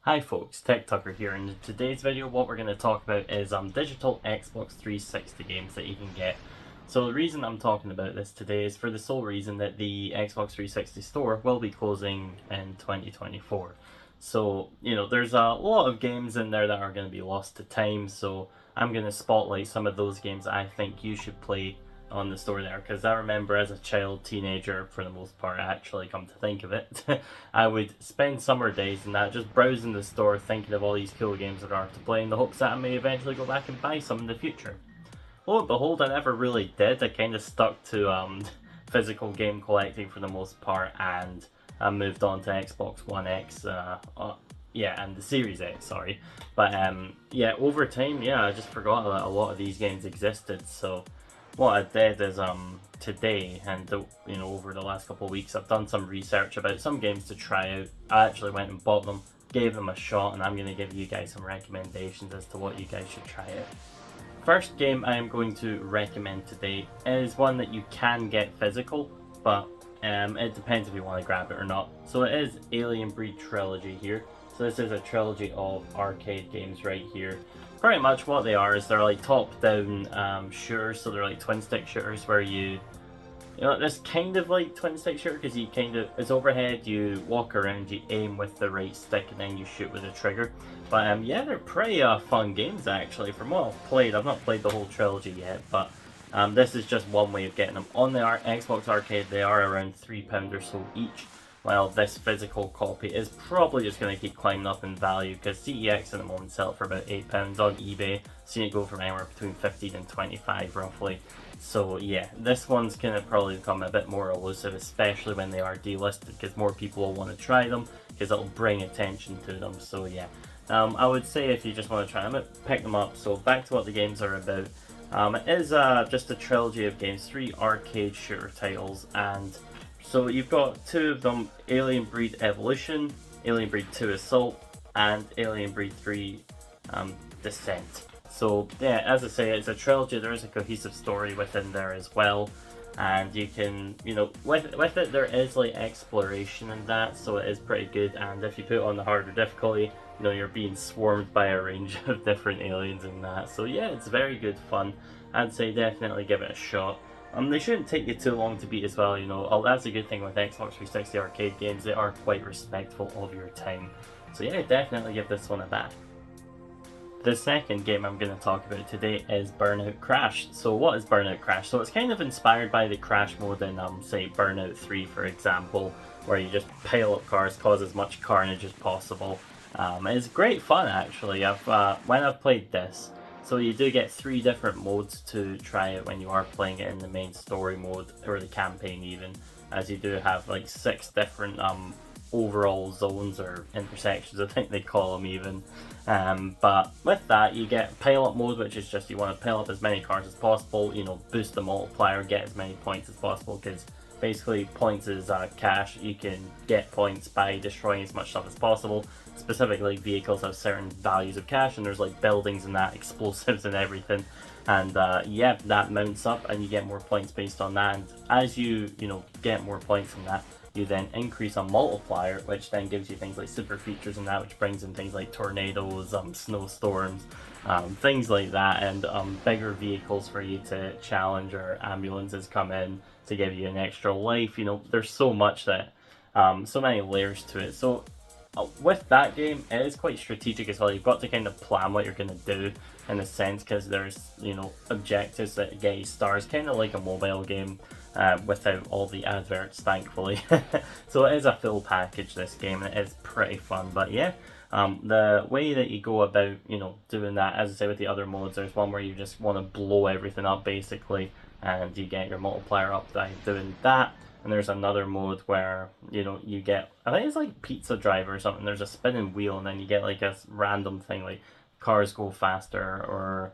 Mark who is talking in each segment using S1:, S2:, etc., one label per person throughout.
S1: Hi folks, TechTucker here, and in today's video what we're going to talk about is digital Xbox 360 games that you can get. So the reason I'm talking about this today is for the sole reason that the Xbox 360 store will be closing in 2024. So, there's a lot of games in there that are going to be lost to time, so I'm going to spotlight some of those games I think you should play on the store there, because I remember as a child, teenager, for the most part, actually, come to think of it, I would spend summer days and that just browsing the store, thinking of all these cool games that are to play in the hopes that I may eventually go back and buy some in the future. Lo and behold, I never really did. I kind of stuck to physical game collecting for the most part, and I moved on to Xbox One X, and the Series X, sorry. But over time, I just forgot that a lot of these games existed, so what I did is today and over the last couple of weeks I've done some research about some games to try out. I actually went and bought them, gave them a shot, and I'm going to give you guys some recommendations as to what you guys should try out. First game I am going to recommend today is one that you can get physical, but it depends if you want to grab it or not. So it is Alien Breed Trilogy here. So this is a trilogy of arcade games right here. Pretty much what they are is they're like top-down shooters, so they're like twin-stick shooters where this kind of like twin-stick shooter because it's overhead, you walk around, you aim with the right stick, and then you shoot with the trigger. But they're pretty fun games actually. From what I've played, I've not played the whole trilogy yet, but this is just one way of getting them. On the Xbox Arcade, they are around £3 or so each. Well, this physical copy is probably just going to keep climbing up in value because CEX at the moment sell for about £8 on eBay. Seeing it go from anywhere between 15 and 25 roughly. So yeah, this one's going to probably become a bit more elusive, especially when they are delisted, because more people will want to try them because it'll bring attention to them. So yeah, I would say if you just want to try them, pick them up. So back to what the games are about. It is just a trilogy of games, 3 arcade shooter titles, and so you've got 2 of them: Alien Breed Evolution, Alien Breed 2 Assault, and Alien Breed 3 Descent. So yeah, as I say, it's a trilogy. There is a cohesive story within there as well, and you can, with it there is like exploration and that, so it is pretty good. And if you put it on the harder difficulty, you're being swarmed by a range of different aliens and that. So yeah, it's very good fun. I'd say definitely give it a shot. They shouldn't take you too long to beat as well, that's a good thing with Xbox 360 arcade games, they are quite respectful of your time. So yeah, definitely give this one a bash. The second game I'm going to talk about today is Burnout Crash. So what is Burnout Crash? So it's kind of inspired by the Crash mode in, say, Burnout 3 for example, where you just pile up cars, cause as much carnage as possible. It's great fun actually. When I've played this, so you do get 3 different modes to try it when you are playing it in the main story mode, or the campaign even, as you do have like 6 different overall zones or intersections, I think they call them even. But with that you get pile up mode, which is just you want to pile up as many cars as possible, boost the multiplier, get as many points as possible, because basically points is cash. You can get points by destroying as much stuff as possible. Specifically, vehicles have certain values of cash, and there's like buildings and that, explosives and everything. And that mounts up and you get more points based on that. And as you get more points from that, you then increase a multiplier, which then gives you things like super features and that, which brings in things like tornadoes, snowstorms, things like that, and bigger vehicles for you to challenge, or ambulances come in to give you an extra life. There's so much that, so many layers to it. So with that game, it is quite strategic as well. You've got to kind of plan what you're going to do in a sense, because there's objectives that get you stars, kind of like a mobile game, without all the adverts, thankfully. So it is a full package, this game, and it is pretty fun. But yeah, the way that you go about doing that, as I say, with the other modes, there's one where you just want to blow everything up basically, and you get your multiplier up by doing that. And there's another mode where you get, I think it's like Pizza Driver or something, there's a spinning wheel, and then you get like a random thing like cars go faster, or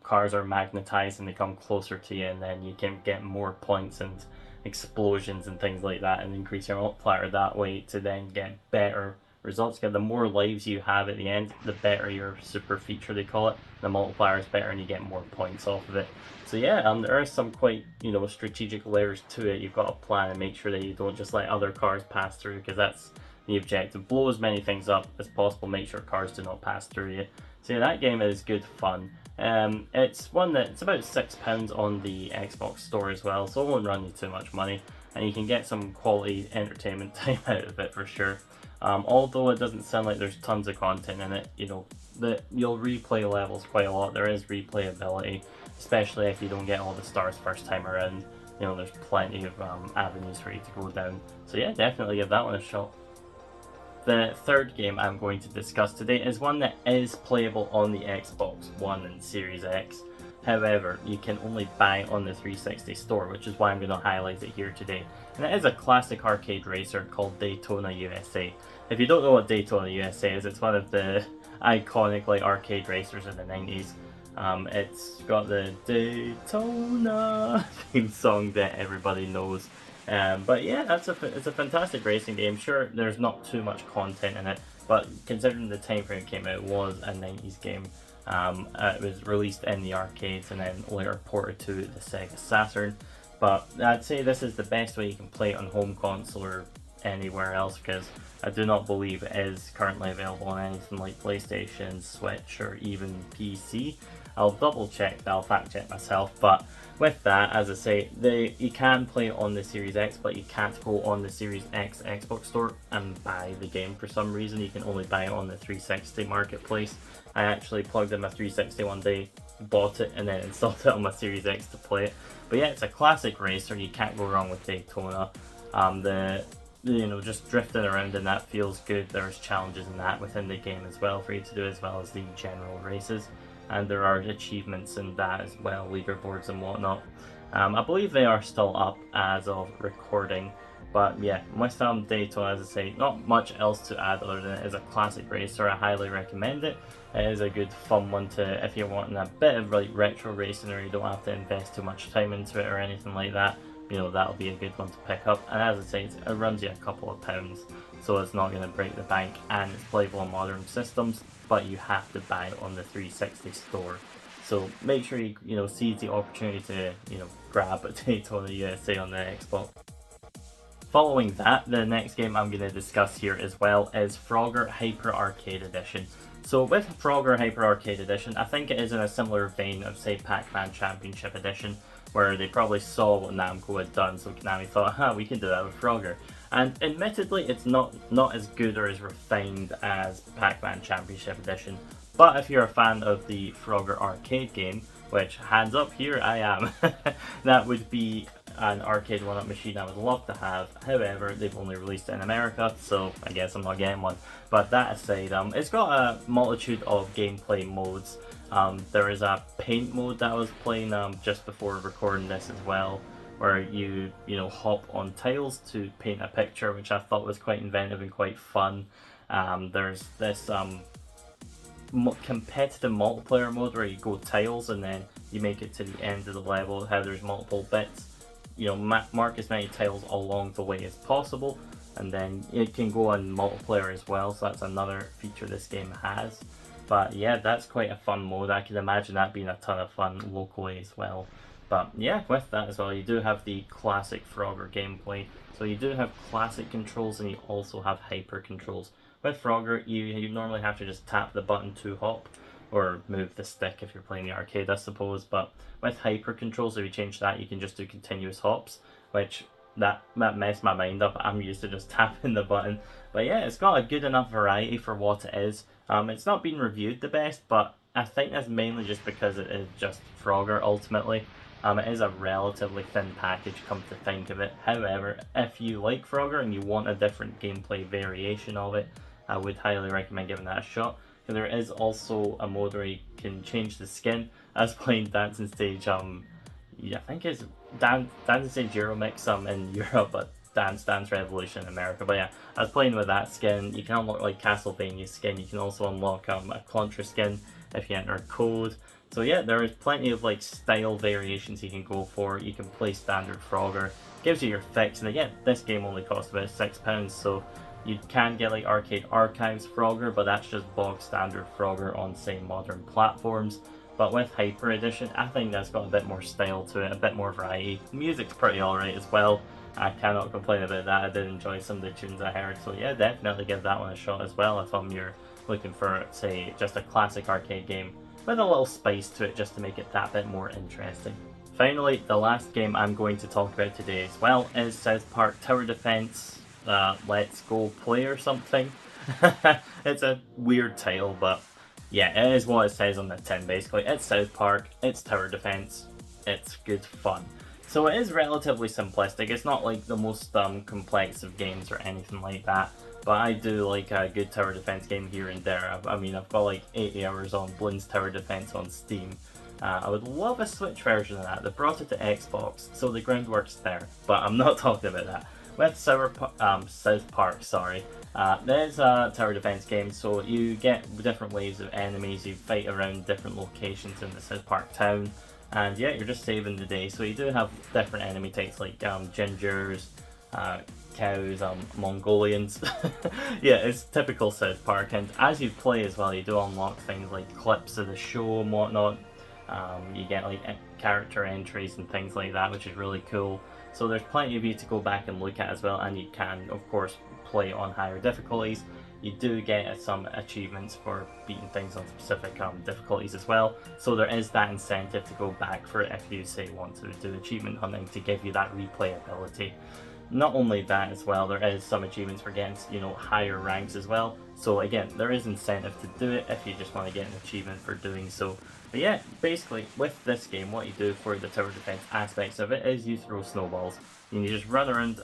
S1: cars are magnetized and they come closer to you, and then you can get more points and explosions and things like that, and increase your multiplier that way to then get better results. The more lives you have at the end, the better your super feature, they call it. The multiplier is better and you get more points off of it. So yeah, there are some quite strategic layers to it. You've got to plan and make sure that you don't just let other cars pass through, because that's The objective: blow as many things up as possible, make sure cars do not pass through you. So yeah, that game is good fun. It's one that it's about £6 on the Xbox store as well, so it won't run you too much money, and you can get some quality entertainment time out of it for sure. Although it doesn't sound like there's tons of content in it, you know, that you'll replay levels quite a lot. There is replayability, especially if you don't get all the stars first time around. You know, there's plenty of avenues for you to go down. So yeah, definitely give that one a shot. The third game I'm going to discuss today is one that is playable on the Xbox One and Series X. However, you can only buy it on the 360 store, which is why I'm going to highlight it here today. And it is a classic arcade racer called Daytona USA. If you don't know what Daytona USA is, it's one of the iconic arcade racers in the 90s. It's got the Daytona theme song that everybody knows. But yeah, it's a fantastic racing game. Sure, there's not too much content in it, but considering the time frame it came out, it was a 90s game. It was released in the arcades and then later ported to the Sega Saturn. But I'd say this is the best way you can play it on home console or anywhere else, because I do not believe it is currently available on anything like PlayStation, Switch, or even PC. I'll double check, I'll fact check myself, but with that, as I say, you can play it on the Series X, but you can't go on the Series X Xbox store and buy the game for some reason. You can only buy it on the 360 marketplace. I actually plugged in my 360 one day, bought it, and then installed it on my Series X to play it. But yeah, it's a classic racer. You can't go wrong with Daytona. Just drifting around in that feels good. There's challenges in that within the game as well for you to do, as well as the general races. And there are achievements in that as well, leaderboards and whatnot. I believe they are still up as of recording. But yeah, with Daytona, as I say, not much else to add other than it is a classic racer. I highly recommend it. It is a good fun one to, if you're wanting a bit of retro racing or you don't have to invest too much time into it or anything like that. You know, that'll be a good one to pick up. And as I say, it runs you a couple of pounds, so it's not going to break the bank, and it's playable on modern systems, but you have to buy it on the 360 store. So make sure you seize the opportunity to grab a Daytona USA on the Xbox. Following that, the next game I'm going to discuss here as well is Frogger Hyper Arcade Edition. So with Frogger Hyper Arcade Edition, I think it is in a similar vein of, say, Pac-Man Championship Edition, where they probably saw what Namco had done, so Konami thought, we can do that with Frogger. And admittedly, it's not as good or as refined as Pac-Man Championship Edition, but if you're a fan of the Frogger arcade game, which, hands up here, I am, that would be an arcade one-up machine I would love to have. However, they've only released it in America, so I guess I'm not getting one. But that aside, it's got a multitude of gameplay modes. There is a paint mode that I was playing just before recording this as well, where you hop on tiles to paint a picture, which I thought was quite inventive and quite fun. There's this competitive multiplayer mode where you go tiles and then you make it to the end of the level, how there's multiple bits. Mark as many tiles along the way as possible, and then it can go on multiplayer as well, so that's another feature this game has. But yeah, that's quite a fun mode. I can imagine that being a ton of fun locally as well. But yeah, with that as well, you do have the classic Frogger gameplay. So you do have classic controls and you also have hyper controls. With Frogger, you normally have to just tap the button to hop, or move the stick if you're playing the arcade, I suppose. But with hyper controls, if you change that, you can just do continuous hops, which that messed my mind up. I'm used to just tapping the button. But yeah, it's got a good enough variety for what it is. It's not been reviewed the best, but I think that's mainly just because it is just Frogger ultimately. It is a relatively thin package, come to think of it. However, if you like Frogger and you want a different gameplay variation of it, I would highly recommend giving that a shot. There is also a mode where you can change the skin. I was playing Dancing Stage, I think it's Dancing Stage Euromix in Europe, but Dance Revolution in America. But yeah, I was playing with that skin. You can unlock Castlevania skin. You can also unlock a Contra skin if you enter a code. So yeah, there is plenty of style variations you can go for. You can play standard Frogger. Gives you your fix, and again, this game only costs about £6, so you can get Arcade Archives Frogger, but that's just bog standard Frogger on, say, modern platforms. but with Hyper Edition, I think that's got a bit more style to it, a bit more variety. The music's pretty alright as well. I cannot complain about that. I did enjoy some of the tunes I heard, so yeah, definitely give that one a shot as well if you're looking for, say, just a classic arcade game with a little spice to it just to make it that bit more interesting. Finally, the last game I'm going to talk about today as well is South Park Tower Defense Let's Go Play or something. It's a weird title, but yeah, it is what it says on the tin basically. It's South Park, it's tower defense, it's good fun. So it is relatively simplistic. It's not like the most complex of games or anything like that, but I do like a good tower defense game here and there. I mean, I've got like 80 hours on Bloons Tower Defense on Steam. I would love a Switch version of that. They brought it to Xbox, so the groundwork's there, but I'm not talking about that. With South Park, sorry, there's a tower defense game, so you get different waves of enemies, you fight around different locations in the South Park town, and yeah, you're just saving the day. So you do have different enemy types like gingers, cows, Mongolians. Yeah, it's typical South Park, and as you play as well, you do unlock things like clips of the show and whatnot. You get like character entries and things like that, which is really cool. So there's plenty of you to go back and look at as well, and you can of course play on higher difficulties. You do get some achievements for beating things on specific difficulties as well, so there is that incentive to go back for it if you say want to do achievement hunting to give you that replayability. Not only that as well, there is some achievements for getting, you know, higher ranks as well. So again, there is incentive to do it if you just want to get an achievement for doing so. But yeah, basically with this game, what you do for the tower defense aspects of it is you throw snowballs. And you just run around,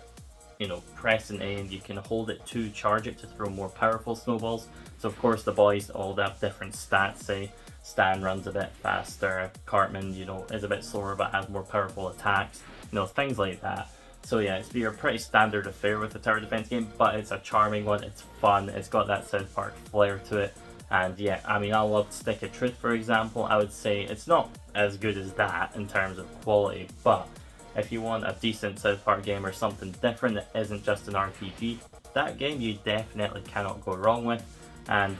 S1: you know, pressing A, and you can hold it to charge it to throw more powerful snowballs. So of course the boys all have different stats. Say Stan runs a bit faster, Cartman, you know, is a bit slower but has more powerful attacks, you know, things like that. So yeah, it's a pretty standard affair with the tower defense game, but it's a charming one, it's fun, it's got that South Park flair to it. And yeah, I mean, I love Stick of Truth, for example. I would say it's not as good as that in terms of quality, but if you want a decent South Park game or something different that isn't just an RPG, that game you definitely cannot go wrong with. And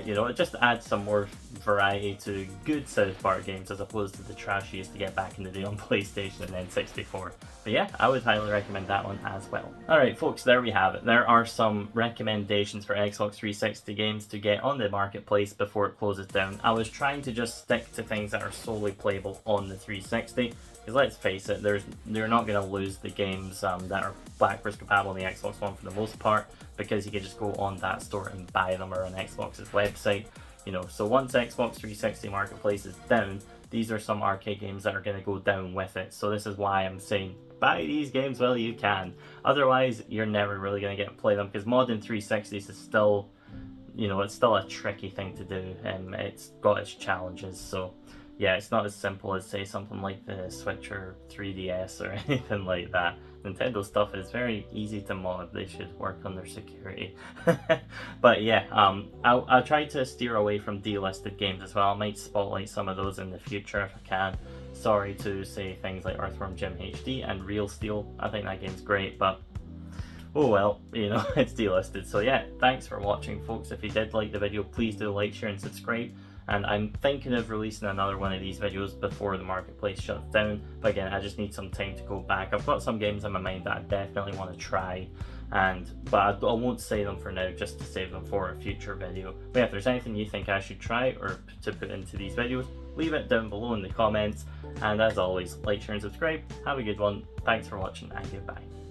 S1: you know, it just adds some more variety to good South Park games as opposed to the trash you used to get back in the day on PlayStation and N64. But yeah, I would highly recommend that one as well. Alright folks, there we have it. There are some recommendations for Xbox 360 games to get on the marketplace before it closes down. I was trying to just stick to things that are solely playable on the 360. Because let's face it, they're not going to lose the games that are backwards compatible on the Xbox One for the most part, because you can just go on that store and buy them or on Xbox's website. You know, so once Xbox 360 Marketplace is down, these are some arcade games that are going to go down with it. So this is why I'm saying buy these games while you can. Otherwise, you're never really going to get to play them, because modding 360s is still, you know, it's still a tricky thing to do, and it's got its challenges. So yeah, it's not as simple as say something like the Switch or 3DS or anything like that. Nintendo stuff is very easy to mod. They should work on their security. But yeah, I'll try to steer away from delisted games as well. I might spotlight some of those in the future if I can. Sorry to say things like Earthworm Jim HD and Real Steel. I think that game's great, but oh well, you know, it's delisted. So yeah, thanks for watching folks. If you did like the video, please do like, share and subscribe. And I'm thinking of releasing another one of these videos before the marketplace shuts down. But again, I just need some time to go back. I've got some games in my mind that I definitely want to try, but I won't say them for now, just to save them for a future video. But yeah, if there's anything you think I should try or to put into these videos, leave it down below in the comments. And as always, like, share and subscribe. Have a good one. Thanks for watching and goodbye.